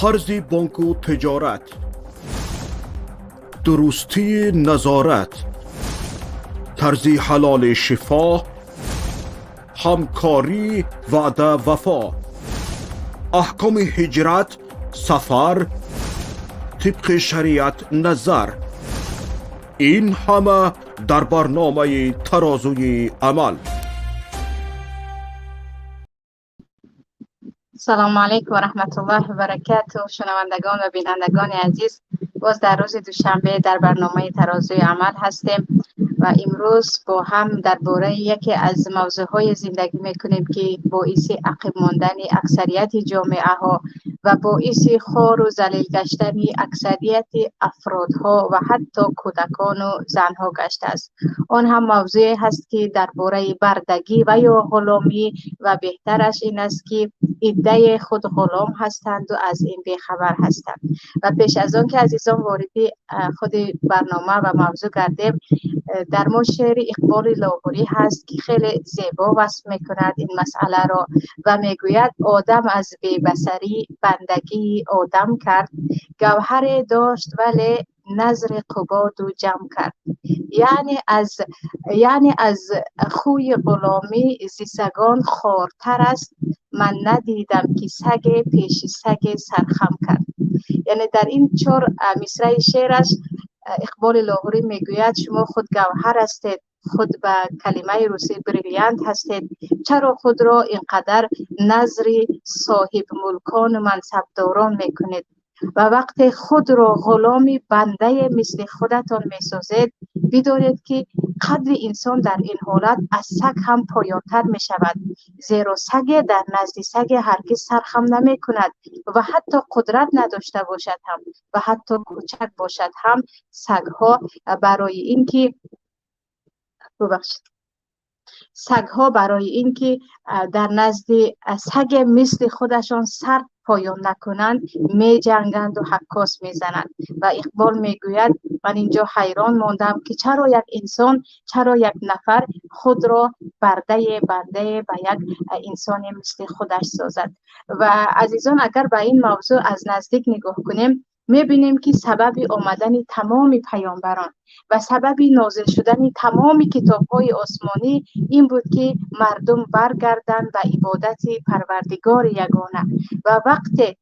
قرض بانک و تجارت، درستی نظارت، طرز حلال شفا، همکاری وعده وفا، احکام هجرت، سفر، طبق شریعت نظر، این همه در برنامه ترازوی عمل. سلام علیکم و رحمت الله و برکاته. شنوندگان و بینندگان عزیز، باز در روز دوشنبه در برنامه ترازوی عمل هستیم و امروز با هم درباره یکی از موضوعهای زندگی میکنیم که باعث عقب ماندن اکثریت جامعه ها و باعث خوار و ذلیل گشتن اکثریت افرادها و حتی کودکان و زنها گشته است. آن هم موضوعی هست که درباره بردگی و یا غلامی و بهترش این است که ایده خود غلام هستند و از این بیخبر هستند. و پیش از آن که عزیزان واردی خود برنامه و موضوع گردیم، در ما شعر اقبال لاهوری هست که خیلی زیبا وصف میکند این مسئله را و میگوید: آدم از بی‌بصری بندگی آدم کرد، گوهر داشت ولی نظر قباد و جمع کرد. یعنی از خوی غلامی زیسگان خوارتر است، من ندیدم که سگ پیش سگ سرخم کرد. یعنی در این 4 مصرع شعرش اقبال لاهوری میگوید شما خود گوهر هستید، خود به کلمه روسی بریلیانت هستید، چرا خود را اینقدر نظر صاحب ملکان و منصبداران میکنید و وقت خود را غلامی بنده مثل خودتان میسازید؟ بدانید که قدر انسان در این حالت از سگ هم پایانتر می شود، زیرا سگ در نزد سگ هرگز سرخم نمی کند و حتی قدرت نداشته باشد هم و حتی کوچک باشد هم سگها برای اینکه در نزد سگ مثل خودشان سر پایان نکنند می جنگند و حکاس می زنند. و اقبال می گوید من اینجا حیران ماندم که چرا یک انسان، چرا یک نفر خود را برده به یک انسان مثل خودش سازد. و عزیزان اگر به این موضوع از نزدیک نگاه کنیم میبینیم که سبب آمدن تمام پیامبران و سبب نازل شدن تمام کتاب‌های آسمانی این بود که مردم برگردند به عبادت پروردگار یگانه و وقت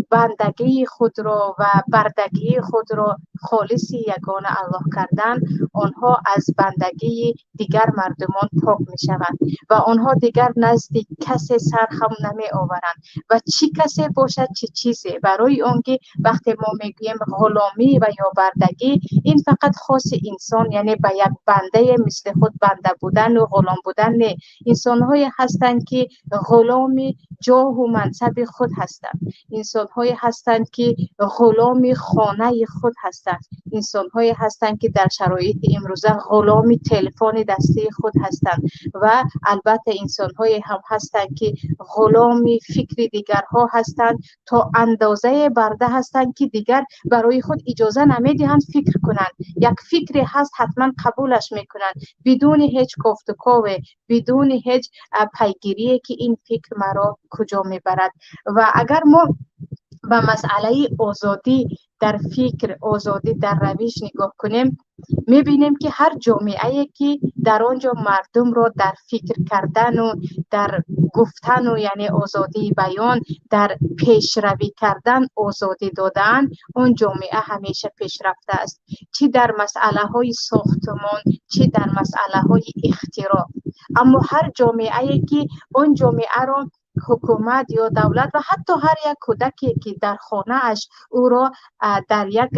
بندگی خود را و بردگی خود را خالص یگانه الله کردن، آنها از بندگی دیگر مردمان پاک می شوند و آنها دیگر نزد کسی سرخم نمی آورند و چی کسی باشد چه چیزی. برای آنکه وقتی ما میگوییم غلامی و یا بردگی، این فقط خاص انسان، یعنی به یک بنده مثل خود بنده بودن و غلام بودن نه. انسان‌هایی هستند که غلامی جاه و منصب خود هستند، انسان‌هایی هستند که غلام خانه خود هستند، انسان‌هایی هستند که در شرایط امروزه غلام تلفن دستی خود هستند و البته انسان‌هایی هم هستند که غلام فکر دیگرها هستند، تا اندازه برده هستند که دیگر برای خود اجازه نمیدهند فکر کنند. یک فکری هست حتما قبولش میکنند بدون هیچ گفتگو، بدون هیچ پیگیری که این فکر مرا کجا میبرد. و اگر ما به مسئله آزادی در فکر، آزادی در روش نگاه کنیم، میبینیم که هر جامعه‌ای که در آنجا مردم را در فکر کردن و در گفتن و یعنی آزادی بیان، در پیشروی کردن آزادی دادن، اون جامعه همیشه پیشرفته است، چه در مسئله های ساختمان چه در مسئله های اختراع. اما هر جامعه‌ای که اون جامعه را حکومت یا دولت و حتی هر یک کودکی که در خانه اش او را در یک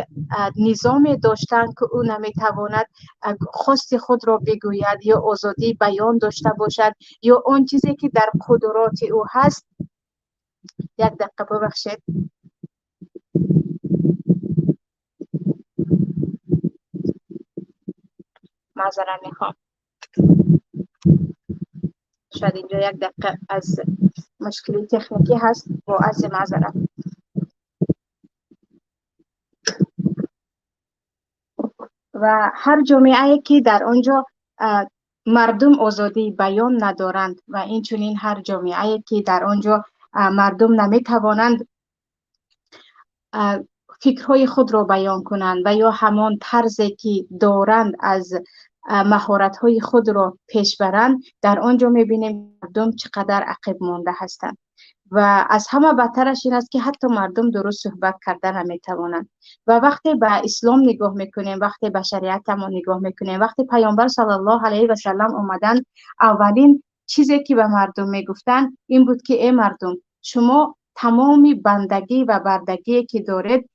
نظام داشتن که او نمیتواند خواست خود را بگوید یا آزادی بیان داشته باشد یا اون چیزی که در قدرات او هست. یک دقیقه ببخشید، معذرت میخوام، شاید اینجا یک دقیقه از مشکلی تکنیکی هست، با عرض معذرت. و هر جامعه‌ای که در آنجا مردم آزادی بیان ندارند و این چنین هر جامعه‌ای که در آنجا مردم نمیتوانند فکرهای خود را بیان کنند و یا همان طرزی که دارند از مهارت‌های خود را پیش برند، در آنجا می‌بینیم مردم چقدر عقب مانده هستند. و از همه بدترش این است که حتی مردم درست صحبت کردن نمی‌توانند. و وقتی به اسلام نگاه میکنیم، وقتی به شریعت ما نگاه میکنیم، وقتی پیامبر صلی الله علیه و سلم آمدن، اولین چیزی که به مردم میگفتن این بود که ای مردم، شما تمامی بندگی و بردگی که دارید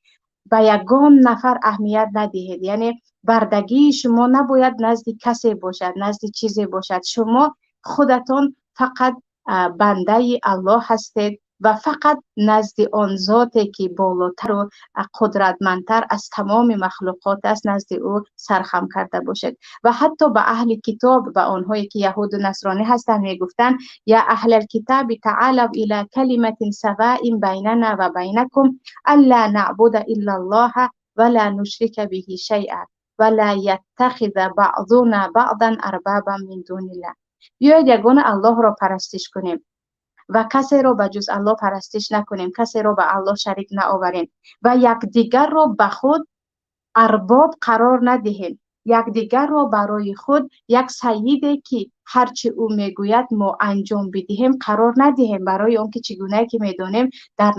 به یگان نفر اهمیت ندهید. یعنی بردگی شما نباید نزد کسی باشد، نزد چیزی باشد. شما خودتان فقط بنده الله هستید و فقط نزد آن ذاتی که بالاتر و قدرتمندتر از تمام مخلوقات است، نزد او سرخم کرده باشید. و حتی به اهل کتاب، به آنهایی که یهود و نصرانی هستند، میگفتند یا اهل الکتاب تعالوا الی کلمة سواء بیننا و بینکم الا نعبد الا الله ولا نشرک به شیئا ولا یتخذ بعضنا بعضا اربابا من دون الله. بیایید یگانه الله را پرستش کنیم و کسی را به جز الله پرستش نکنیم، کسی را به الله شریک نآوریم و یکدیگر را به خود ارباب قرار ندهیم، یکدیگر را برای خود یک سیدی که هرچی او میگوید ما انجام بدهیم قرار ندهیم. برای اون که چگونه که میدونیم در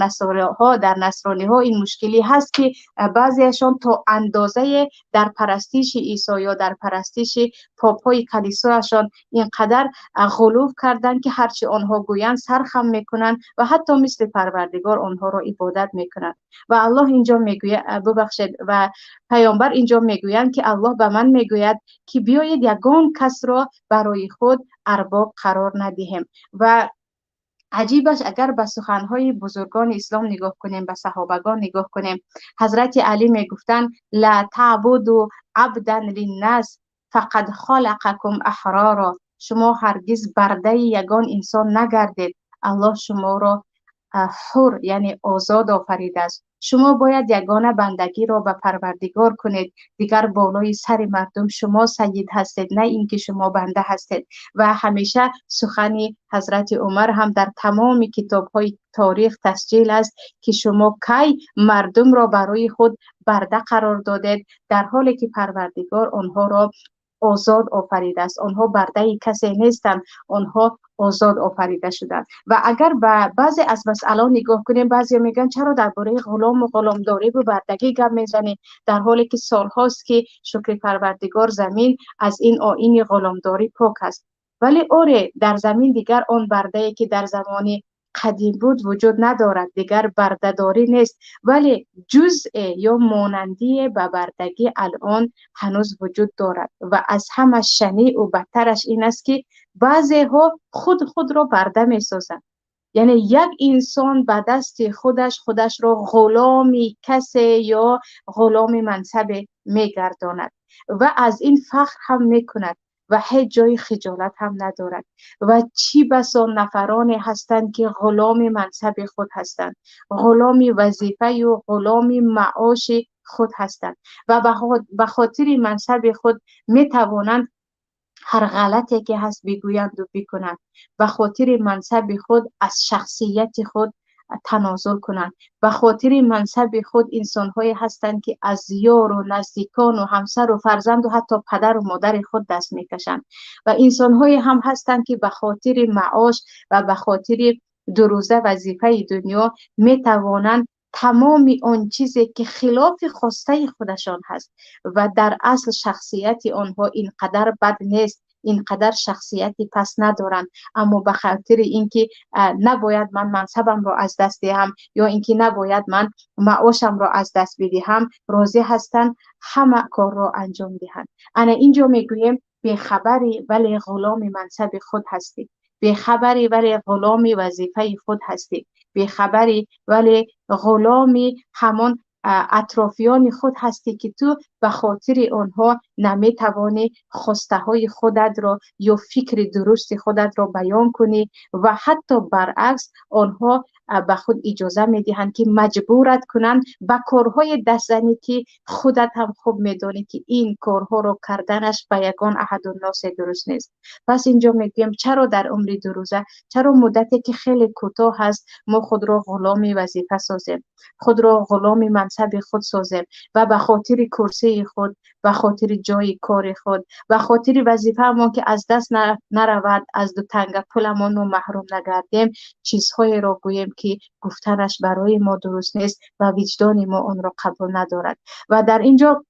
نصرانی ها این مشکلی هست که بعضیشان تا اندازه در پرستش عیسی یا در پرستش پاپ های کلیسایشان اینقدر غلو کردن که هرچی آنها گویند سرخم میکنن و حتی مثل پروردگار آنها را عبادت میکنن. و الله اینجا میگوید، ببخشید، و پیامبر اینجا میگویند که الله به من میگوید که بیایید یگان کس را برای خود ارباب قرار ندهیم. و عجیبش اگر به سخنهای بزرگان اسلام نگاه کنیم، به صحابگان نگاه کنیم، حضرت علی میگفتند لا تعبدوا عبدا للناس فقد خلقکم احرارا. شما هرگز برده یگان انسان نگردید، الله شما را حر یعنی آزاد آفریده است. شما باید یگانه بندگی را به پروردگار کنید، دیگر بالای سر مردم شما سید هستید، نه اینکه شما بنده هستید. و همیشه سخن حضرت عمر هم در تمام کتاب‌های تاریخ تسجیل است که شما کی مردم را برای خود برده قرار دادید، در حالی که پروردگار آنها را آزاد آفریده است. آنها برده کسی نیستند، آنها آزاد آفریده شدند. و اگر به بعضی از مسائل نگاه کنیم، بعضی میگن چرا درباره غلام و غلامداری و بردگی گپ میزنید، در حالی که سالهاست که شکر پروردگار زمین از این آیین غلامداری پاک است. ولی اوره، در زمین دیگر آن برده‌ای که در زمان قدیم بود وجود ندارد، دیگر بردهداری نیست، ولی جزء یا مانندی به بردگی الان هنوز وجود دارد. و از همه شنیع و بدترش این است که بعضی ها خود را برده می سازند. یعنی یک انسان به دست خودش را غلام کسی یا غلام منصب می گرداند و از این فخر هم می کند و هیچ جای خجالت هم ندارد. و چی بسا نفرانی هستند که غلام منصب خود هستند، غلام وظیفه و غلام معاش خود هستند و به خاطر منصب خود می توانند هر غلطی که هست بگویند و بکنند، به خاطر منصب خود از شخصیت خود تنازل کنند، به خاطر منصب خود انسان‌هایی هستند که از یار و نزدیکان و همسر و فرزند و حتی پدر و مادر خود دست میکشند. و انسان‌هایی هم هستند که به خاطر معاش و به خاطر دروزه وظیفه دنیا میتوانند تمام آن چیزی که خلاف خواسته خودشان هست و در اصل شخصیت آنها اینقدر بد نیست، اینقدر شخصیتی پس ندارند، اما به خاطر اینکه نباید من منصبم را از دست دهم یا اینکه نباید من معاشم را از دست بدهم، راضی هستند همه کار را انجام دهند. انا اینجا میگویم بیخبری ولی غلام منصب خود هستی، بیخبری ولی غلام وظیفه خود هستی، بیخبری ولی غلام همان اطرافیان خود هستی که تو به خاطر آنها نمی توانی خواسته های خودت را یا فکر درست خودت را بیان کنی و حتی برعکس آنها به خود اجازه می دهند که مجبورت کنند به کارهای دستزنی که خودت هم خوب می دانی که این کارها را کردنش به یگان احد الناس درست نیست. پس اینجا میگیم چرا در عمر 2 روزه، چرا مدتی که خیلی کوتاه هست ما خود را غلام وظیفه سازیم، خود را غلام منصب خود سازیم و به خاطر کرسی خود، به خاطر جای کار خود، به خاطر وظیفه ما که از دست نرود، از دو تنگ پولمان ما محروم نگردیم، چیزهای را گوییم که گفتنش برای ما درست نیست و وجدان ما آن را قبول ندارد. و در اینجا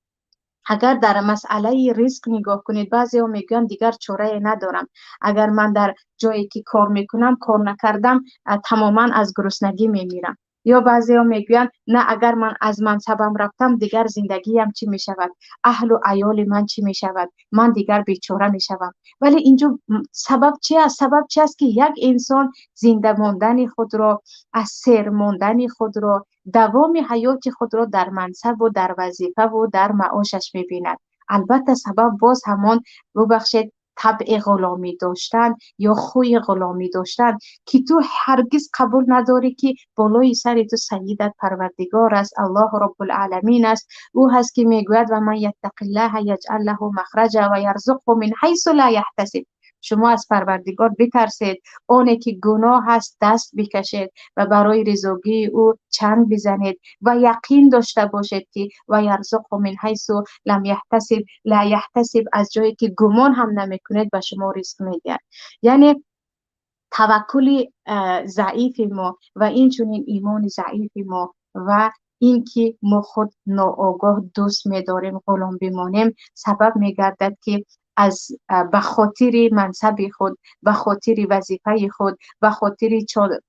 اگر در مسئله ریسک نگاه کنید، بعضی ها میگن دیگر چاره ندارم، اگر من در جایی که کار میکنم کار نکردم تماما از گرسنگی میمیرم. یا بعضی ها میگن نه، اگر من از منصبم رفتم دیگر زندگیم چی میشود، اهل و عیال من چی میشود، من دیگر بیچاره میشوم. ولی اینجا سبب چی است؟ سبب چی است که یک انسان زنده ماندن خود را، از سیر ماندن خود را، دوام حیات خود را در منصب و در وظیفه و در معاشش میبیند؟ البته سبب باز همان ببخشید طبع غلامی داشتن یا خوی غلامی داشتن که تو هرگز قبول نداری که بالای سر تو سیدت پروردگار است، الله رب العالمین است. او هست که میگوید و من یتق الله یجعل له مخرجا و یرزقه من حیث لا یحتسب. شما از پروردگار بترسید، آنی که گناه هست دست بکشید و برای رضاگی او چنگ بزنید و یقین داشته باشید که و یرزق من حیث لم یحتسب، لا یحتسب از جایی که گمان هم نمیکنید به شما رزق میدهد. یعنی توکل ضعیف ما و اینچنین ایمان ضعیف ما و اینکه ما خود ناآگاه دوست می‌داریم غلام بمانیم سبب می‌گردد که از به خاطر منصب خود، به خاطر وظیفه خود، به خاطر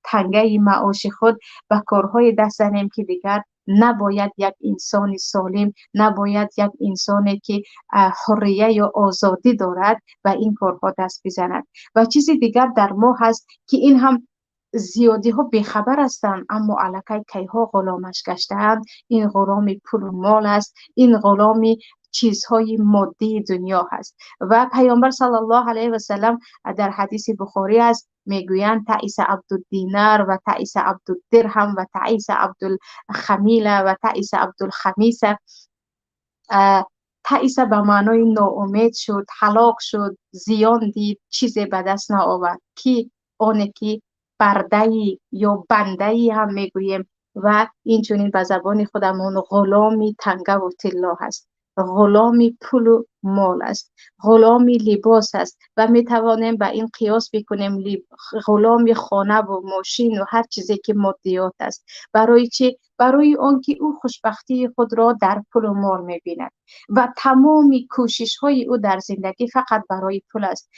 تنگه معاش خود به کارهای دست زنیم که دیگر نباید یک انسان سالم، نباید یک انسانی که حریه یا آزادی دارد و این کارها دست بزند. و چیزی دیگر در ما هست که این هم زیادی ها بیخبر هستند، اما علاقه کی ها غلامش گشتند. این غلام پول و مال است، این غلام چیزهای مادی دنیا هست. و پیامبر صلی الله علیه و سلم در حدیث بخاری است میگویند تعیس عبدالدینار و تعیس عبدالدرهم و تعیس عبدالخمیله و تعیس عبدالخمیسه. تعیس به معنای ناامید شد، هلاک شد، زیان دید، چیزی به دست نآورد. کی؟ آنی که برده‌ای یا بنده‌ای هم میگوییم و اینچنین به زبان خودمون غلامی تنگه و طلا هست، غلامی پول و مال است، غلامی لباس است و می توانیم به این قیاس بکنیم غلامی خانه و ماشین و هر چیزی که مادیات است. برای چه؟ برای آنکه او خوشبختی خود را در پول و مال می بیند و تمام کوشش های او در زندگی فقط برای پول است.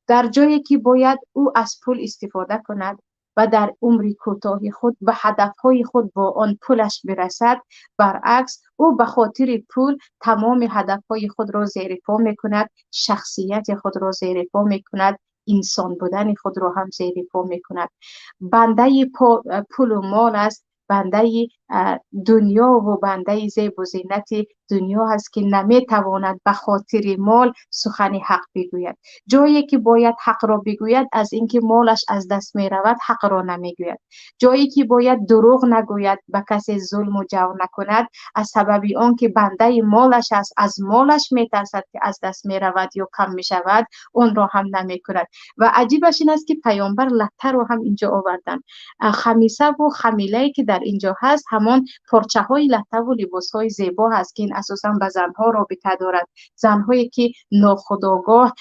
در جایی که باید او از پول استفاده کند و در عمر کوتاه خود به هدفهای خود با آن پولش برسد، برعکس او به خاطر پول تمام هدفهای خود را زیر پا می کند، شخصیت خود را زیر پا می کند، انسان بودن خود را هم زیر پا می کند. بنده پول و مال است، بنده دنیا و بنده زیب و زینت دنیا هست که نمی تواند به خاطر مال سخن حق بگوید. جایی که باید حق را بگوید از اینکه مالش از دست می رود حق را نمی گوید. جایی که باید دروغ نگوید، به کسی ظلم و جور نکند، از سبب آن که بنده مالش است، از مالش می ترسد که از دست می رود یا کم می شود، اون را هم نمی کند. و عجیبش این است که پیامبر لطه رو هم اینجا آوردن. خمیسه و خمیله که در اینجا هست همان پارچه های لطه و لباس های زیبا هست که این اساسا به زنها رابطه دارد. زنهایی که ناخودآگاه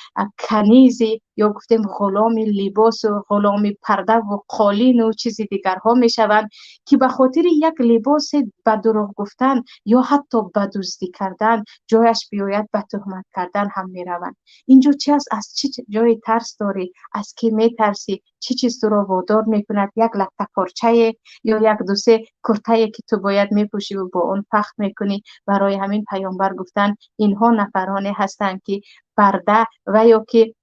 کنیزی یا گفتیم غلام لباس و غلام پرده و قالین و چیزی دیگرها می شوند که به خاطر یک لباس به دروغ گفتن یا حتی به دزدی کردن جایش بیاید به تهمت کردن هم می روند. اینجا چی است؟ از چه جای ترس داری؟ از کی می ترسی؟ چی چیز تو را وادار می کند یک لطه پارچه یا یک دو سه کرته که تو باید می پوشی و با اون فخر می کنی؟ برای همین پیامبر گفتن اینها نفرانی هستند که پرده و یا که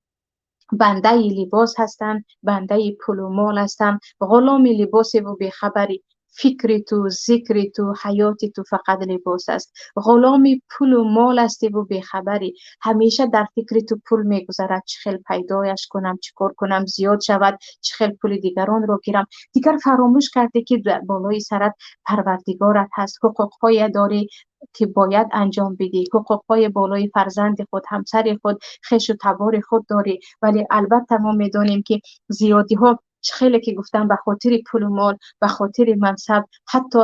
بنده لباس هستند، بنده پول و مال هستند، غلام لباس و بیخبری. فکر تو، ذکر تو، حیات تو فقط لباس است. غلامی پول و مال هستی و بیخبری، همیشه در فکر تو پول میگذرد، چه خیل پیدایش کنم، چه کار کنم زیاد شود، چه خیل پول دیگران رو گیرم. دیگر فراموش کرده که در بالای سرت پروردگارت هست، حقوقهای داری که باید انجام بدی، حقوقهای بالای فرزند خود، همسر خود، خویش و تبار خود داری. ولی البته ما میدانیم که زیادی ها خیلی که گفتن به خاطر پول و مال، به خاطر منصب، حتی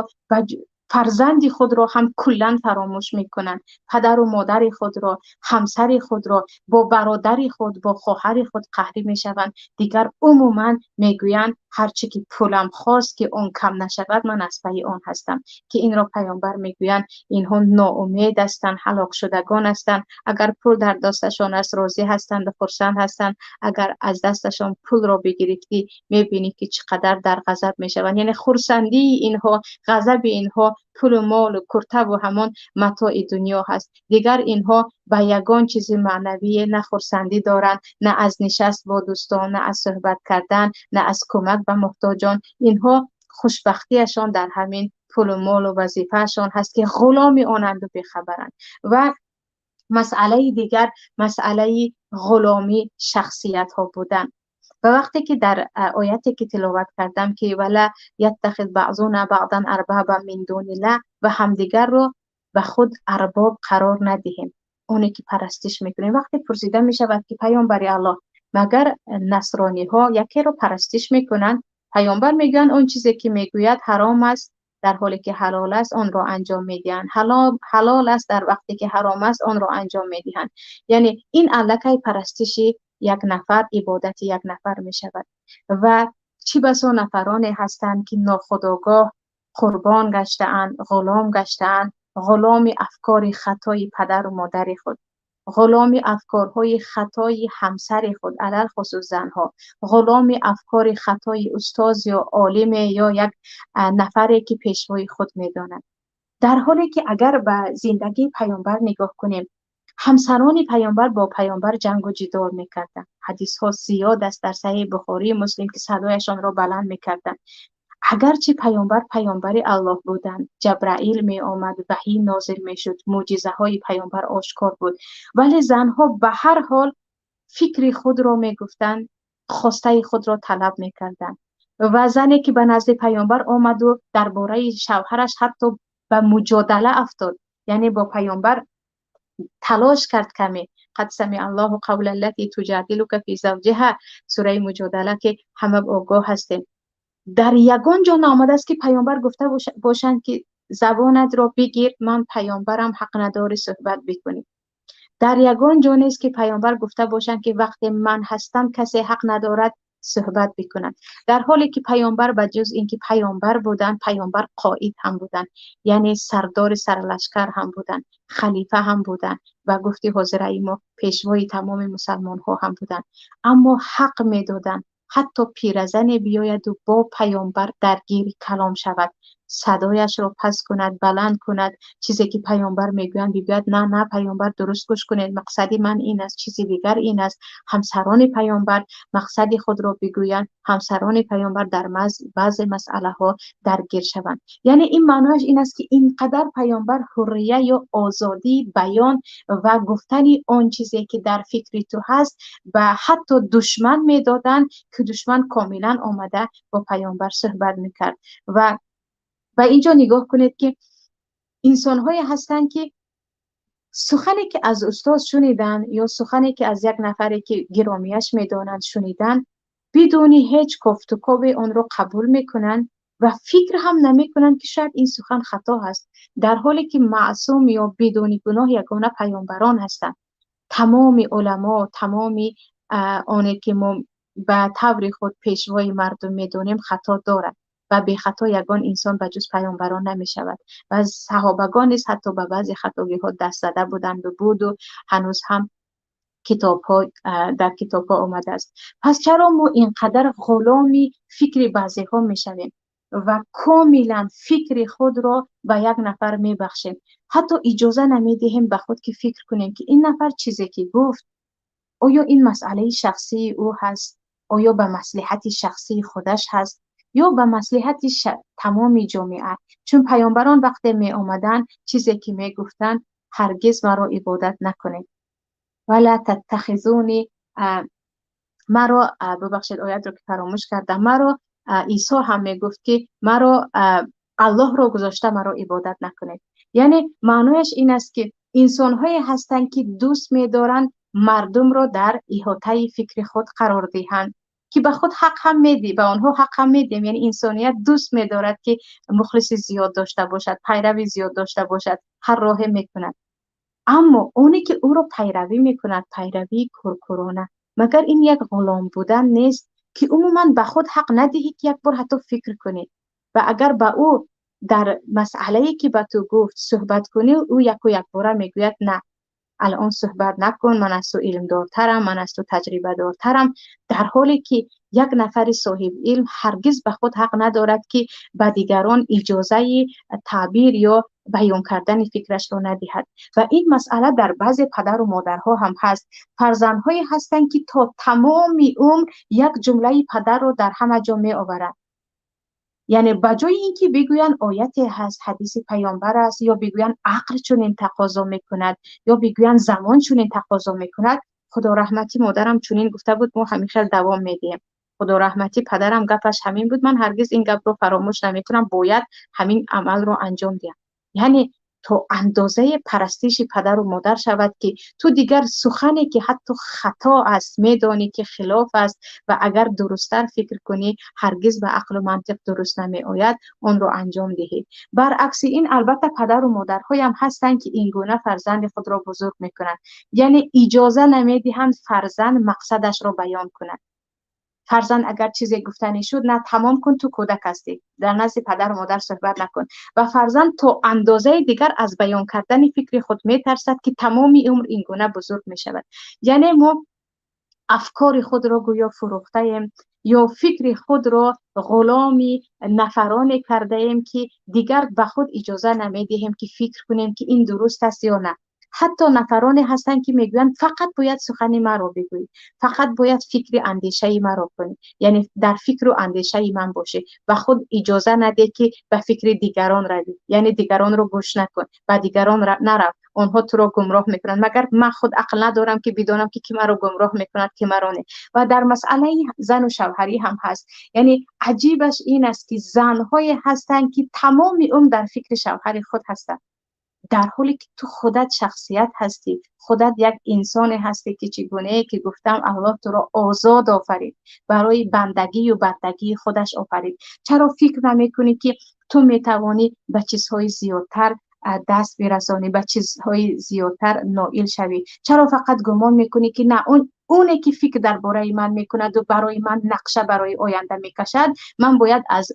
فرزند خود را هم کلا فراموش میکنن، پدر و مادر خود را، همسر خود را، با برادر خود، با خواهر خود قهری میشوند. دیگر عموما میگویند هرچی که پولم خواست که اون کم نشود من از پی آن هستم، که این را پیامبر میگویند اینها ناامید هستند، هلاک شدگان هستند. اگر پول در دستشان است راضی هستند و خرسند هستند، اگر از دستشان پول را بگرفتی میبینی که چقدر در غضب میشوند. یعنی خرسندی اینها، غضب اینها پول و مال و کرته و همان متاع دنیا هست. دیگر اینها به یگان چیز معنوی نه خرسندی دارند، نه از نشست با دوستان، نه از صحبت کردن، نه از کمک به محتاجان. اینها خوشبختیشان در همین پول و مال و وظیفهشان هست که غلام آنند و بخبرند. و مسئله دیگر مسئله غلامی شخصیت ها بودن. و وقتی که در آیتی که تلاوت کردم که ولا یتخذ بعضنا بعضا اربابا من دون الله، و همدیگر رو به خود ارباب قرار ندهیم، اونی که پرستش میکنیم. وقتی پرسیده میشود که پیامبر الله مگر نصرانی ها یکی رو پرستش میکنن؟ پیامبر میگن اون چیزی که میگوید حرام است در حالی که حلال است آن را انجام میدهند، حلال است در وقتی که حرام است آن را انجام میدهند. یعنی این الکی پرستشی یک نفر، عبادت یک نفر می شود. و چی بسا نفرانی هستند که ناخودآگاه قربان گشته‌اند، غلام گشته‌اند، غلام افکار خطای پدر و مادر خود، غلام افکارهای خطای همسر خود، علل خصوص زنها، غلام افکار خطای استاد یا عالم یا یک نفری که پیشوای خود می داند. در حالی که اگر به زندگی پیامبر نگاه کنیم، همسران پیامبر با پیامبر جنگ و جدال میکردند. حدیث ها زیاد است در صحیح بخاری مسلم که صدایشان را بلند میکردند. اگرچه پیامبر الله بودند، جبرائیل می آمد، وحی نازل میشد، معجزه های پیامبر آشکار بود، ولی زنها به هر حال فکر خود را میگفتند، خواسته خود را طلب میکردند. و زنی که به نزد پیامبر آمد و درباره شوهرش حتی به مجادله افتاد، یعنی با پیامبر تلاش کرد کمی. قد سمع الله قول التي تجادلك في زوجها، سوره مجادله که همه آگاه هستیم. در یگان جا آمده است که پیامبر گفته باشند که زبانت را بگیر، من پیامبرم، حق نداری صحبت بکنی. در یگان جا نیست که پیامبر گفته باشند که وقتی من هستم کسی حق ندارد صحبت بکنند. در حالی که پیامبر به جز اینکه پیامبر بودند، پیامبر قائد هم بودند، یعنی سردار سرلشکر هم بودند، خلیفه هم بودند و گفتی حاضر ما پیشوای تمام مسلمان ها هم بودند. اما حق می دادند حتی پیرزن بیاید و با پیامبر درگیر کلام شود، صدایش رو پس کند، بلند کند، چیزی که پیامبر میگویند بگوید نه پیامبر درست گوش کنید، مقصدی من این است، چیزی دیگر این است. همسران پیامبر مقصد خود را بگویند، همسران پیامبر در بعض مسئله ها درگیر شوند. یعنی این معناش این است که اینقدر پیامبر حریه یا آزادی بیان و گفتن آن چیزی که در فکر تو هست و حتی دشمن میدادند که دشمن کاملا آمده با پیامبر صحبت میکرد. و اینجا نگاه کنید که انسان‌هایی هستند که سخنی که از استاد شنیدن یا سخنی که از یک نفری که گرامیش میدانند شنیدن، بدون هیچ گفت و گوی آن را قبول میکنند و فکر هم نمیکنند که شاید این سخن خطا است، در حالی که معصوم یا بدون گناه یگانه پیامبران هستند. تمام علما، تمام آنی که ما به طور خود پیشوای مردم میدونیم خطا دارد و به خطا یگان انسان به جز پیامبران نمی شود. و از صحابگان نیز حتی به بعضی خطاگی ها دست زده بودند و بود و هنوز هم در کتاب ها آمده است. پس چرا ما اینقدر غلامی فکر بعضی ها می شویم و کاملا فکر خود را به یک نفر می بخشیم، حتی اجازه نمی دهیم به خود که فکر کنیم که این نفر چیزی که گفت آیا این مسئله شخصی او هست، آیا به مصلحت شخصی خودش هست، یا به مصلحت تمام جامعه. چون پیامبران وقتی می آمدن چیزی که می گفتن هرگز مرا عبادت نکنید ولا تتخذونی، مرا ببخشید آیت رو که فراموش کردم، مرا عیسی هم می گفت که مرا الله رو گذاشته مرا عبادت نکنید. یعنی معنیش این است که انسان های هستند که دوست می دارن مردم رو در احاطه فکر خود قرار دهند که به خود حق هم میدی، به آنها حق هم میدیم. یعنی انسانیت دوست می دارد که مخلص زیاد داشته باشد، پیروی زیاد داشته باشد، هر راه میکند. اما اونی که او رو پیروی میکند پیروی کرکرانه، مگر این یک غلام بودن نیست که عموما به خود حق ندهی که یک بار حتی فکر کنی و اگر به او در مسئله‌ای که به تو گفت صحبت کنی او یک باره میگوید نه الان صحبت نکن، من از تو علم دارترم، من از تو تجربه دارترم، در حالی که یک نفر صاحب علم هرگز به خود حق ندارد که به دیگران اجازه تعبیر یا بیان کردن فکرش را ندهد. و این مسئله در بعضی پدر و مادرها هم هست. فرزندهایی هستند که تا تمام عمر یک جمله پدر رو در همه جا می آورند. یعنی بجای اینکه بگوین آیتی هست، حدیث پیامبر است، یا بگوین عقل چنین تقاضا میکند، یا بگوین زمان چنین تقاضا میکند. خدا رحمتی مادرم چنین گفته بود، ما همیشه دوام میدیم. خدا رحمتی پدرم گپش همین بود، من هرگز این گپ رو فراموش نمیکنم، باید همین عمل رو انجام دهم. یعنی تو اندازه پرستش پدر و مادر شود که تو دیگر سخنی که حتی خطا است میدانی که خلاف است و اگر درستر فکر کنی هرگز به عقل و منطق درست نمی آید اون رو انجام دهی. برعکس این البته پدر و مادرهای هم هستند که این گونه فرزند خود را بزرگ میکنند. یعنی اجازه نمیدهند فرزند مقصدش را بیان کند. فرزند اگر چیزی گفتنی شد نه تمام کن، تو کودک هستی، در نزد پدر و مادر صحبت نکن. و فرزند تا اندازه دیگر از بیان کردن فکر خود میترسد که تمامی عمر این گونه بزرگ می شود. یعنی ما افکار خود را گویا فروخته ایم یا فکر خود را غلامی نفرانی کرده ایم که دیگر به خود اجازه نمیدهیم که فکر کنیم که این درست است یا نه. حتی نفرانی هستند که میگویند فقط باید سخن ما رو بگویی، فقط باید فکر اندیشه ما رو کنی، یعنی در فکر و اندیشه من باشه و خود اجازه نده که به فکر دیگران روی، یعنی دیگران رو گوش نکن، با دیگران نرو، آنها تو را گمراه میکنند. مگر من خود عقل ندارم که بدانم که کی مرا گمراه میکند کی مرا نه. و در مسئله زن و شوهری هم هست. یعنی عجیبش این است که زنهای هستند که تمام عمر در فکر شوهر خود هستند، در حالی که تو خودت شخصیت هستی، خودت یک انسان هستی که چگونه که گفتم الله تو را آزاد آفرید، برای بندگی و بندگی خودش آفرید. چرا فکر نمیکنی که تو میتوانی به چیزهای زیادتر دست برسانی، به چیزهای زیادتر نائل شوی؟ چرا فقط گمان میکنی که نه اونی که فکر درباره من میکند و برای من نقشه برای آینده میکشد من باید از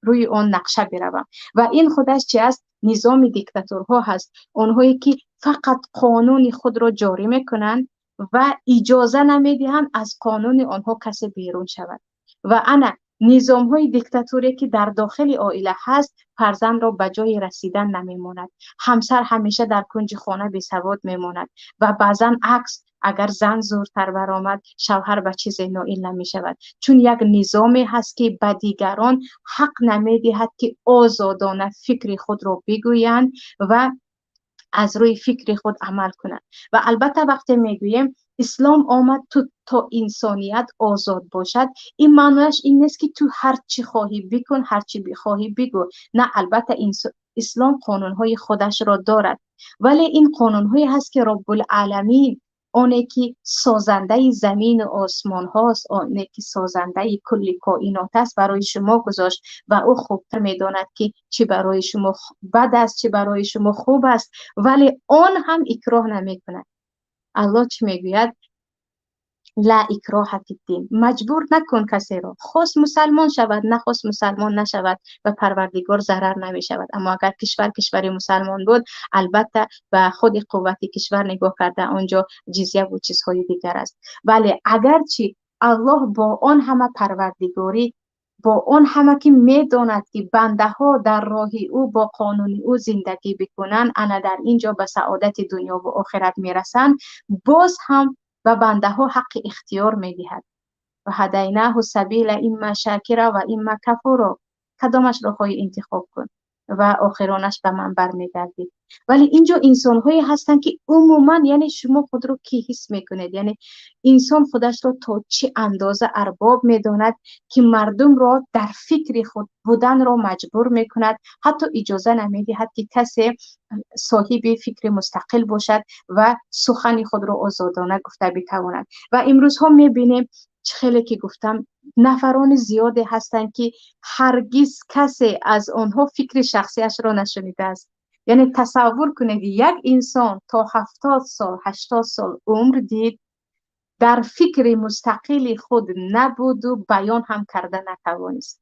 روی اون نقشه بروم؟ و این خودش چی است؟ نظام دیکتاتورها هست، اونهایی که فقط قانون خود را جاری میکنند و اجازه نمیدهند از قانون آنها کسی بیرون شود. و انا نظام های دیکتاتوری که در داخل عائله هست فرزند را به جای رسیدن نمیماند، همسر همیشه در کنج خانه بی سواد میماند و بعضا عکس، اگر زن زورتر برآمد شوهر به چیز نائل نمی شود، چون یک نظامی هست که به دیگران حق نمیدهد که آزادانه فکر خود را بگویند و از روی فکر خود عمل کنند. و البته وقتی میگوییم اسلام آمد تا انسانیت آزاد باشد، این معنیش این نیست که تو هر چی خواهی بکن، هر چی بخواهی بگو. نه، البته اسلام قانونهای خودش را دارد، ولی این قانونهایی هست که رب العالمین، اونه که سازنده زمین و آسمان هاست، اونه که سازنده کل کائنات است، برای شما گذاشت و او خوبتر میداند که چی برای شما بد است چی برای شما خوب است، ولی آن هم اکراه نمی کند. الله چی میگوید؟ لا اکراه فی الدین، مجبور نکن کسی را، خواست مسلمان شود نخواست مسلمان نشود و پروردگار ضرر نمی شود. اما اگر کشور مسلمان بود البته به خود قوت کشور نگاه کرده، آنجا جزیه و چیزهای دیگر است. ولی اگرچه الله با آن همه پروردگاری، با آن همه که میداند که بنده ها در راه او با قانون او زندگی بکنن انا در اینجا به سعادت دنیا و آخرت میرسند، باز هم و بنده ها حق اختیار می دهد. و هدیناه سبیل اما شاکر و اما کفور، کدامش را خواهی انتخاب کن و آخرانش به من برمیگردید. ولی اینجا انسان هایی هستن که عموما، یعنی شما خود رو کی حس میکنید؟ یعنی انسان خودش رو تا چه اندازه ارباب میداند که مردم را در فکر خود بودن را مجبور میکند، حتی اجازه نمیدهد که کسی صاحب فکر مستقل باشد و سخن خود را آزادانه گفته بتواند. و امروز ها میبینیم خیلی که گفتم نفران زیاده هستند که هرگز کسی از آنها فکر شخصیش را نشنیده است. یعنی تصور کنید یک انسان تا 70 سال 80 سال عمر دید، در فکر مستقل خود نبود و بیان هم کرده نتوانست.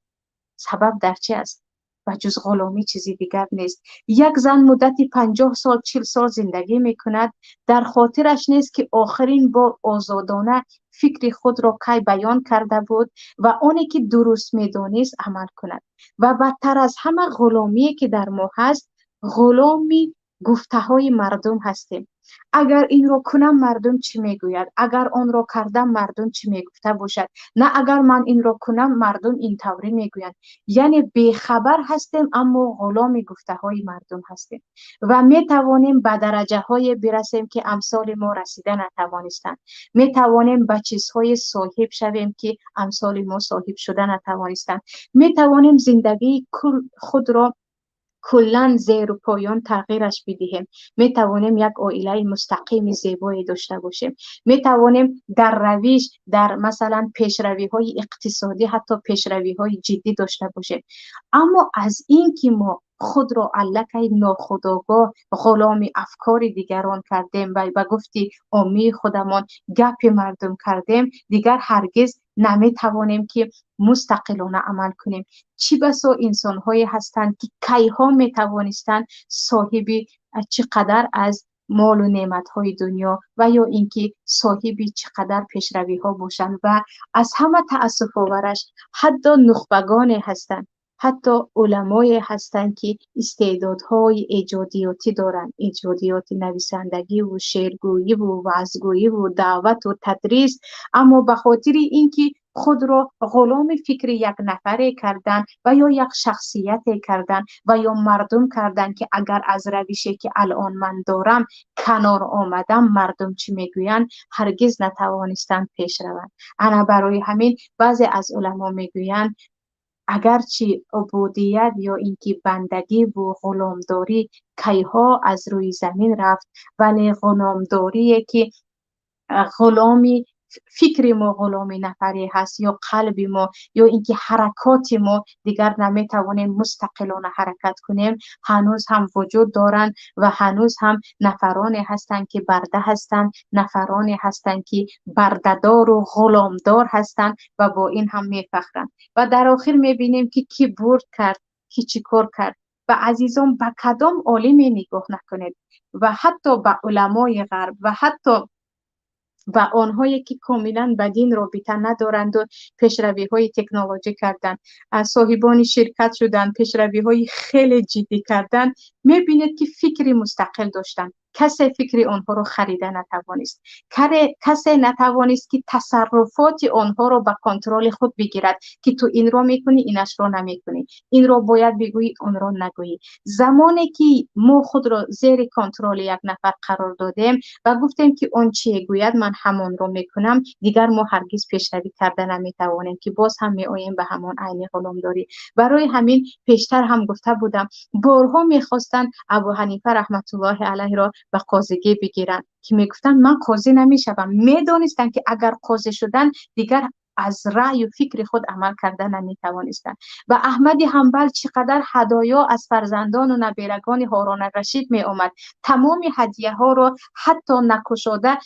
سبب در چه است؟ و جز غلامی چیزی دیگر نیست. یک زن مدتی 50 سال 40 سال زندگی میکند، در خاطرش نیست که آخرین بار آزادانه فکر خود را کی بیان کرده بود و آنی که درست میدانست عمل کند. و بدتر از همه غلامی که در ما هست، غلامی گفته های مردم هستیم. اگر این را کنم مردم چی میگوید، اگر آن را کردم مردم چی میگفته باشد، نه اگر من این را کنم مردم این طوری میگویند. یعنی بیخبر هستیم اما غلام گفته های مردم هستیم و می توانیم به درجه های برسیم که امثال ما رسیده نتوانستند. می توانیم به چیزهای صاحب شویم که امثال ما صاحب شده نتوانستند. می توانیم زندگی خود را کلن زیر و پایان تغییرش بدهیم. می توانیم یک عائله مستقیم زیبایی داشته باشیم. می توانیم در روش، در مثلا پیشروی های اقتصادی، حتی پیشروی های جدی داشته باشیم. اما از این که ما خود را علکی ناخودآگاه غلام افکار دیگران کردیم و به گفتی عامی خودمان گپ مردم کردیم، دیگر هرگز نمی توانیم که مستقلانه عمل کنیم. چی بسا انسان هایی هستند که کی ها می توانستند صاحب چقدر از مال و نعمت های دنیا و یا اینکه صاحب چقدر پیشروی ها باشند و از همه تأسف آورش حتی نخبگان هستند، حتی علمای هستند که استعدادهای ایجادیاتی دارند، ایجادیات نویسندگی و شعرگویی و وعظگویی و دعوت و تدریس، اما به خاطر اینکه خود را غلام فکر یک نفره کردن و یا یک شخصیت کردن و یا مردم کردن که اگر از روشی که الان من دارم کنار آمدم مردم چی میگویند، هرگز نتوانستند پیش روند. انا برای همین بعضی از علما میگویند اگرچه عبودیت یا اینکه بندگی و غلامداری کیها از روی زمین رفت، ولی غلامداری که غلامی فکر ما غلام نفری هست یا قلب ما یا اینکه حرکات ما دیگر نمیتوانیم مستقلانه حرکت کنیم، هنوز هم وجود دارند و هنوز هم نفرانی هستند که برده هستند، نفرانی هستند که بردهدار و غلامدار هستند و با این هم میفخرند. و در آخر میبینیم که کی برد کرد، کی چی کار کرد. و عزیزان به کدام عالمی نگاه نکنید و حتی به علمای غرب و حتی و آنهایی که کاملا به دین رابطه ندارند و پیشروی های تکنولوژی کردن، صاحبان شرکت شدن، پیشروی های خیلی جدی کردن، میبینید که فکری مستقل داشتن. کسی فکر آنها رو خریده نتوانست، کسی نتوانست که تصرفات آنها رو به کنترل خود بگیرد که تو این رو میکنی اینش رو نمیکنی، این رو باید بگویی اون رو نگویی. زمانی که ما خود رو زیر کنترل یک نفر قرار دادیم و گفتیم که اون چی گوید من همون رو میکنم، دیگر ما هرگز پیشروی کرده نمیتوانیم که باز هم میآییم به همون عین غلامداری. برای همین پیشتر هم گفته بودم بارها میخواستن ابو حنیفه رحمت الله علیه را به قاضیگی بگیرن که میگفتن من قاضی نمیشوم. میدانستن که اگر قاضی شدن دیگر از رأی و فکر خود عمل کردن نمیتوانستند. و احمد حنبل چقدر هدایا از فرزندان و نبیرگان هارون الرشید می آمد، تمام هدیه ها را حتی نکشاده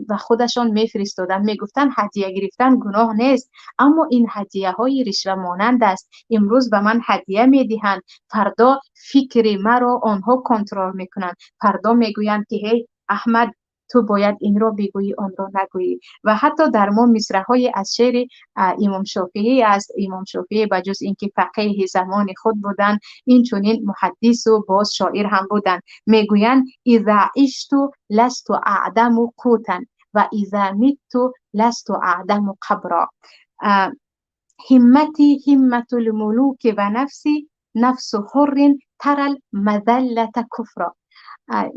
به خودشان میفرستادند. میگفتند هدیه گرفتن گناه نیست، اما این هدیه های رشوه مانند است. امروز به من هدیه میدهند، فردا فکر مرا آنها کنترل میکنند، فردا میگویند که هی احمد تو باید این را بگویی آن را نگویی. و حتی در ما مصرع‌های از شعر امام شافعی است. امام شافعی بجز اینکه فقیه زمان خود بودند، این چنین محدث و باز شاعر هم بودند. میگویند اذا عشت لست اعدم قوتا، و اذا مت لست اعدم قبرا. همتی همت الملوک و نفسی نفس حر ترى المذلة کفرا.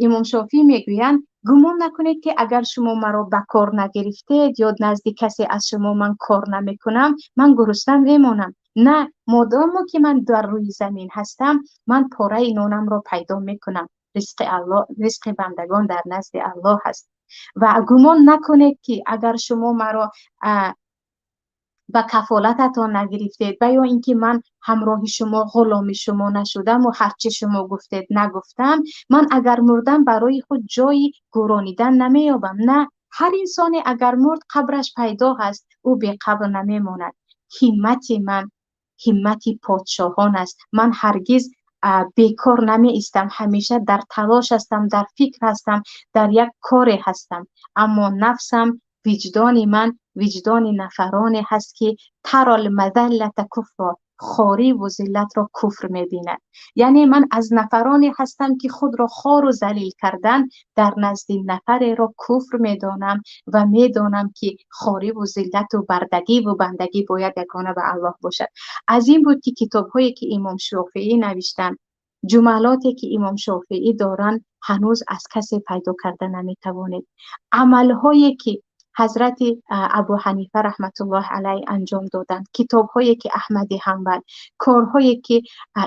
امام شافعی میگویند گمان نکنید که اگر شما مرا به کار نگرفتید یا نزد کسی از شما من کار نمیکنم من گرسنه میمانم. نه، مادام که من در روی زمین هستم من پاره نانم را پیدا میکنم. رزق الله، رزق بندگان در نزد الله هست. و گمان نکنید که اگر شما مرا و کفالتتان نگرفتید و یا اینکه من همراه شما غلام شما نشدم و هرچه شما گفتید نگفتم من اگر مردم برای خود جایی گرانیدن نمیابم. نه، هر انسانی اگر مرد قبرش پیدا هست، او به قبر نمیماند. همت من همت پادشاهان است. من هرگز بیکار نمی ایستم، همیشه در تلاش هستم، در فکر هستم، در یک کار هستم. اما نفسم، وجدان من وجدان نفرانی هست که ترال مذلت کفر، خواری و ذلت را کفر می‌بیند. یعنی من از نفرانی هستم که خود را خوار و ذلیل کردن در نزد نفر را کفر می‌دانم و می‌دانم که خواری و ذلت و بردگی و بندگی باید یگانه به الله باشد. از این بود که کتاب‌هایی که امام شافعی نوشتن، جملاتی که امام شافعی دارن هنوز از کسی پیدا کرده نمی‌توانید. عمل‌هایی که حضرت ابو حنیفه رحمت الله علیه انجام دادند، کتاب‌هایی که احمد حنبل، کارهایی که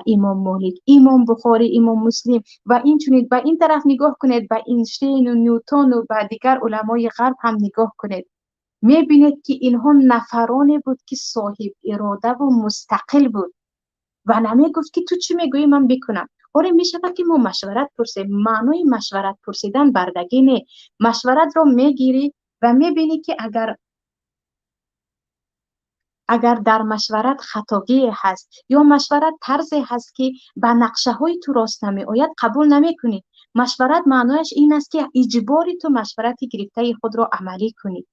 امام مالک، امام بخاری، امام مسلم و اینچنین به این طرف نگاه کنید، به اینشتین و نیوتن و به دیگر علمای غرب هم نگاه کنید، می‌بینید که اینها نفرانی بود که صاحب اراده و مستقل بود و نمیگفت که تو چی میگویی من بکنم. آره میشه که ما مشورت پرسیم. معنای مشورت پرسیدن بردگی نه. مشورت رو میگیری و میبینی که اگر در مشورت خطاگی هست یا مشورت طرزی هست که به نقشه های تو راست نمی آید، قبول نمی کنی. مشورت معنایش این است که اجباری تو مشورت گرفته خود را عملی کنی.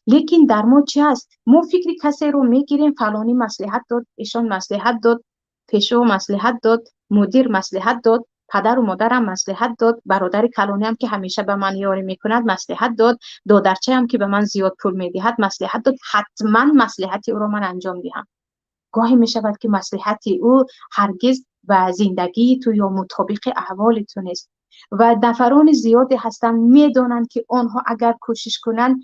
لیکن در ما چی هست؟ ما فکر کسی رو میگیریم، فلانی مصلحت داد، ایشان مصلحت داد، پیشو مصلحت داد، مدیر مصلحت داد، پدر و مادرم مصلحت داد، برادر کلانی هم که همیشه به من یاری میکند مصلحت داد، دادرچه هم که به من زیاد پول میدهد مصلحت داد، حتما مصلحت او را من انجام دهم. گاهی میشود که مصلحت او هرگز به زندگی تو یا مطابق احوال تو نیست و نفران زیادی هستند میدانند که آنها اگر کوشش کنند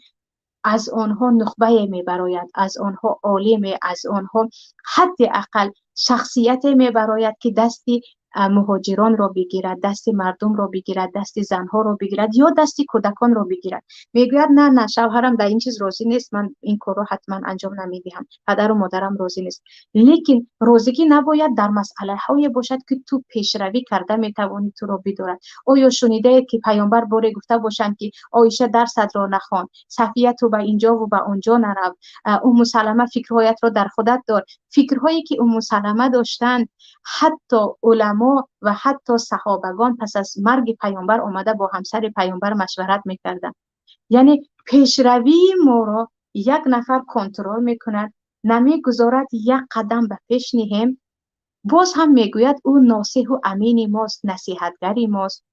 از آنها نخبه می براید، از آنها عالم، از آنها حداقل شخصیت می براید که دستی مهاجران را بگیرد، دست مردم را بگیرد، دست زنها را بگیرد یا دست کودکان را بگیرد. میگوید نه شوهرم در این چیز راضی نیست، من این کار را حتما انجام نمیدهم، پدر و مادرم راضی نیست. لیکن راضی نباید در مسئله های باشد که تو پیشروی کرده میتوانی تو را بدارد. آیا شنیده که پیامبر باره گفته باشند که عایشه درست را نخوان، صفیه تو به اینجا و به آنجا نرو، ام سلمه فکرهایت را در خودت دار. فکرهایی که ام سلمه داشتند حتی علما و حتی صحابگان پس از مرگ پیامبر آمده با همسر پیامبر مشورت میکردند. یعنی پیشروی ما را یک نفر کنترل میکند، نمیگذارد یک قدم به پیش نهیم. باز هم میگوید او ناصح و امین ماست، نصیحتگری ماست،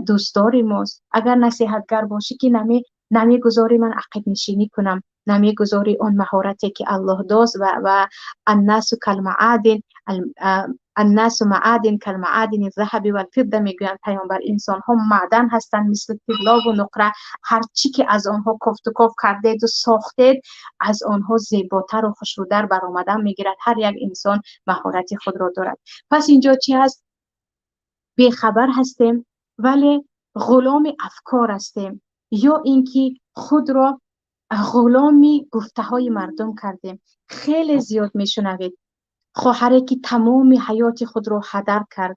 دوستدار ماست. اگر نصیحتگر باشی که نمیگذاری من عقب نشینی کنم، نمیگذاری اون مهارتی که الله داست و الناس کالمعادن، الناس معادن کالمعادن الذهب والفضه. میگویند پیامبر انسان ها معدن هستند مثل طلا و نقره، هر چی که از آنها کفت و کاف کردید و ساختید از آنها زیباتر و خوشرودر برآمدن میگیرد. هر یک انسان مهارت خود را دارد. پس اینجا چی هست؟ بیخبر هستیم ولی غلام افکار هستیم، یا اینکه خود را غلامی گفته های مردم کردیم. خیلی زیاد میشنوید خواهری که تمام حیات خود را هدر کرد،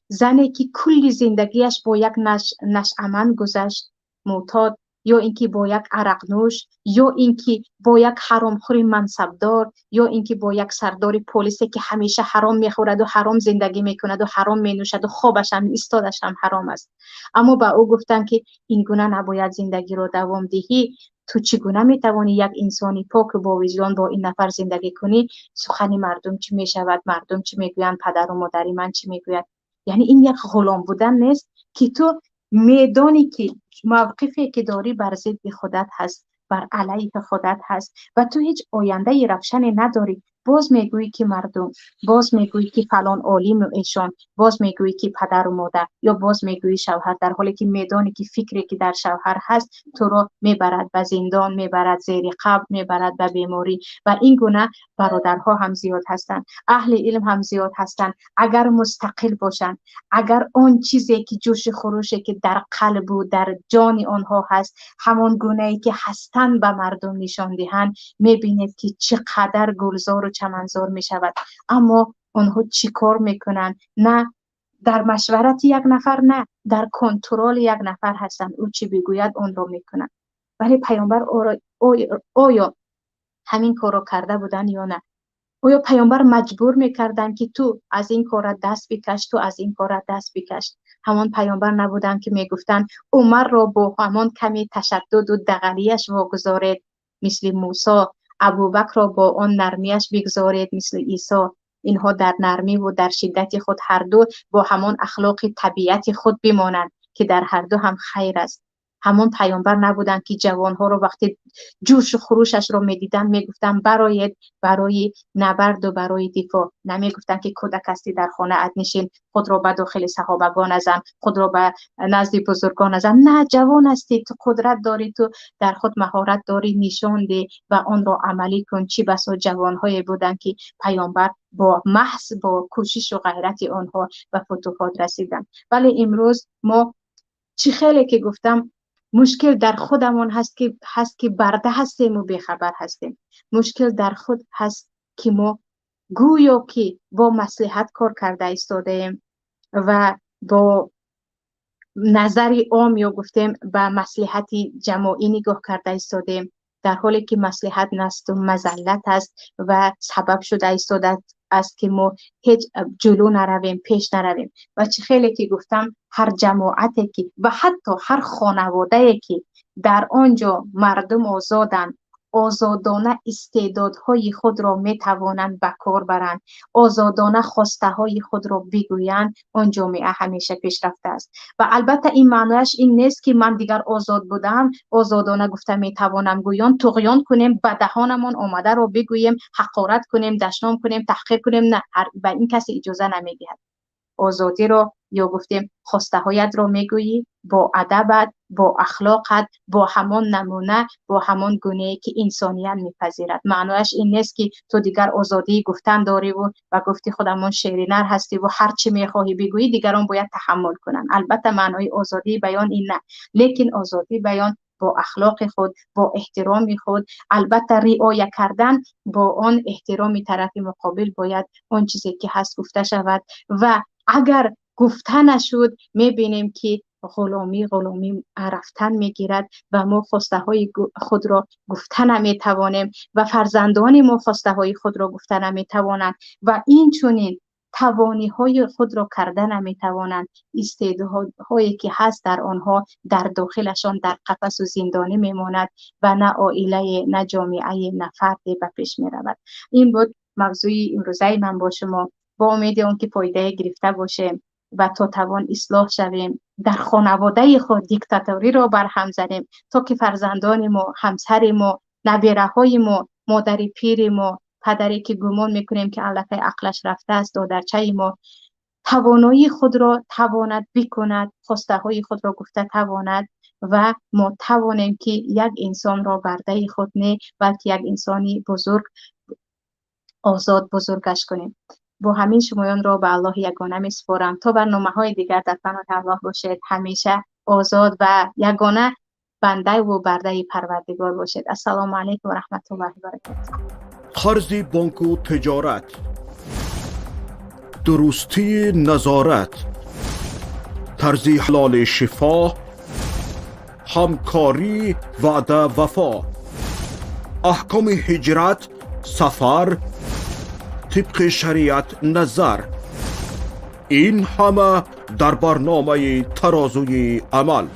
زنی که کل زندگیش با یک نشأمند گذشت، معتاد، یا اینکه با یک عرق نوش، یا اینکه با یک حرامخور منصبدار، یا اینکه با یک سردار پلیسی که همیشه حرام میخورد و حرام زندگی میکند و حرام مینوشد و خوابش هم ایستادش هم حرام است. اما با او گفتن که این گونه نباید زندگی را دوام دهی. تو چگونه میتوانی یک انسانی پاک و با وجدان با این نفر زندگی کنی؟ سخن مردم چی میشود؟ مردم چی میگویند؟ پدر و مادر من چی میگوید؟ یعنی این یک غلام بودن نیست که تو میدانی که موقفی که داری بر ضد خودت هست، بر علیه خودت هست و تو هیچ آینده روشنی نداری، باز میگویی که مردم، باز میگویی که فلان عالم و ایشان، باز میگویی که پدر و مادر، یا باز میگویی شوهر، در حالی که میدانی که فکری که در شوهر هست تو رو میبرد به زندان، میبرد زیر قبر، میبرد به بیماری. و این گونه برادرها هم زیاد هستند، اهل علم هم زیاد هستند. اگر مستقل باشند، اگر آن چیزی که جوش خروشی که در قلب و در جان آنها هست همان گونه‌ای که هستند به مردم نشان دهند، میبینید که چقدر گلزار و چمنزار میشود. اما آنها چی کار میکنن؟ نه در مشورت یک نفر، نه در کنترل یک نفر هستند، او چی بگوید اون رو میکنن. ولی پیامبر آیا همین کار رو کرده بودن یا نه؟ آیا پیامبر مجبور میکردن که تو از این کار دست بکش، تو از این کار دست بکش؟ همان پیامبر نبودن که میگفتن عمر را با همان کمی تشدد و دغلیش واگذارید مثل موسی، ابوبکر را با آن نرمیش بگذارید مثل عیسی. اینها در نرمی و در شدت خود هر دو با همان اخلاق طبیعت خود بمانند که در هر دو هم خیر است. همون پیامبر نبودن که جوانها رو وقتی جوش و خروشش رو میدیدن میگفتن برای نبرد و برای دفاع، نمیگفتن که کودک هستی در خانه نشین، خود رو به داخل صحابگان نزن، خود رو به نزد بزرگان نزن. نه، جوان هستی، تو قدرت داری، تو در خود مهارت داری، نشان ده و آن رو عملی کن. چی بسا جوانهایی بودن که پیامبر با محض با کوشش و غیرت آنها به فتوحات رسیدن. ولی امروز ما چی خیلی که گفتم مشکل در خودمون هست که برده هستیم و بیخبر هستیم. مشکل در خود هست که ما گویا که با مصلحت کار کرده ایستادیم و با نظری عام یا گفتیم به مصلحت جماعی نگاه کرده ایستادیم، در حالی که مصلحت نست و مذلت است و سبب شده ایستاده است که ما هیچ جلو نرویم، پیش نرویم. و چه خیلی که گفتم هر جماعتی که و حتی هر خانواده که در آنجا مردم آزادن، آزادانه استعدادهای خود را می توانند به کار برند، آزادانه خواسته های خود را بگویند، آن جامعه همیشه پیشرفته است. و البته این معنیش این نیست که من دیگر آزاد بودم، آزادانه گفته می توانم گویان طغیان کنیم، به دهانمان آمده را بگوییم، حقارت کنیم، دشنام کنیم، تحقیر کنیم. نه، به این کسی اجازه نمیدهد. آزادی را یا گفتیم خواسته هایت را میگویی با ادبت، با اخلاقت، با همان نمونه، با همان گونه‌ای که انسانیت میپذیرد. معنیش این نیست که تو دیگر آزادی گفتن داری و گفتی خودمون شیرینر هستی و هر چی میخواهی بگویی دیگران باید تحمل کنن. البته معنای آزادی بیان این نه، لیکن آزادی بیان با اخلاق خود، با احترام خود، البته رعایت کردن با آن احترام طرف مقابل، باید آن چیزی که هست گفته شود. و اگر گفته نشد میبینیم که غلامی رفتن میگیرد و ما خواسته های خود را گفته نمیتوانیم و فرزندان ما خواسته های خود را گفته نمیتوانند و این چونین توانی های خود را کرده نمیتوانند. استعدادهایی که هست در آنها در داخلشان در قفس و زندانی میماند و نه عائله، نه جامعه، نه فردی به پیش میرود. این بود موضوع امروزه من با شما. با امید اون که فایده گرفته باشیم و تا توان اصلاح شویم، در خانواده خود دیکتاتوری را برهم زنیم تا که فرزندان ما، همسر ما، نبیره های ما، مادر پیر ما، پدری که گمان میکنیم که علفه عقلش رفته است، دادرچه ما توانایی خود را تواند بکند، خواسته های خود را گفته تواند و ما توانیم که یک انسان را برده خود نه بلکه یک انسانی بزرگ آزاد بزرگش کنیم. با همین شمایان را به الله یگانه می سپارم تا برنامه‌های دیگر در پناه الله باشید. همیشه آزاد و یگانه بنده و برده پروردگار باشید. السلام علیکم و رحمت الله و برکاته. قرض بانک و تجارت، درستی نظارت، طرز حلال شفا، همکاری وعده وفا، احکام هجرت، سفر، طبق شریعت نظر، این همه در برنامه ترازوی عمل.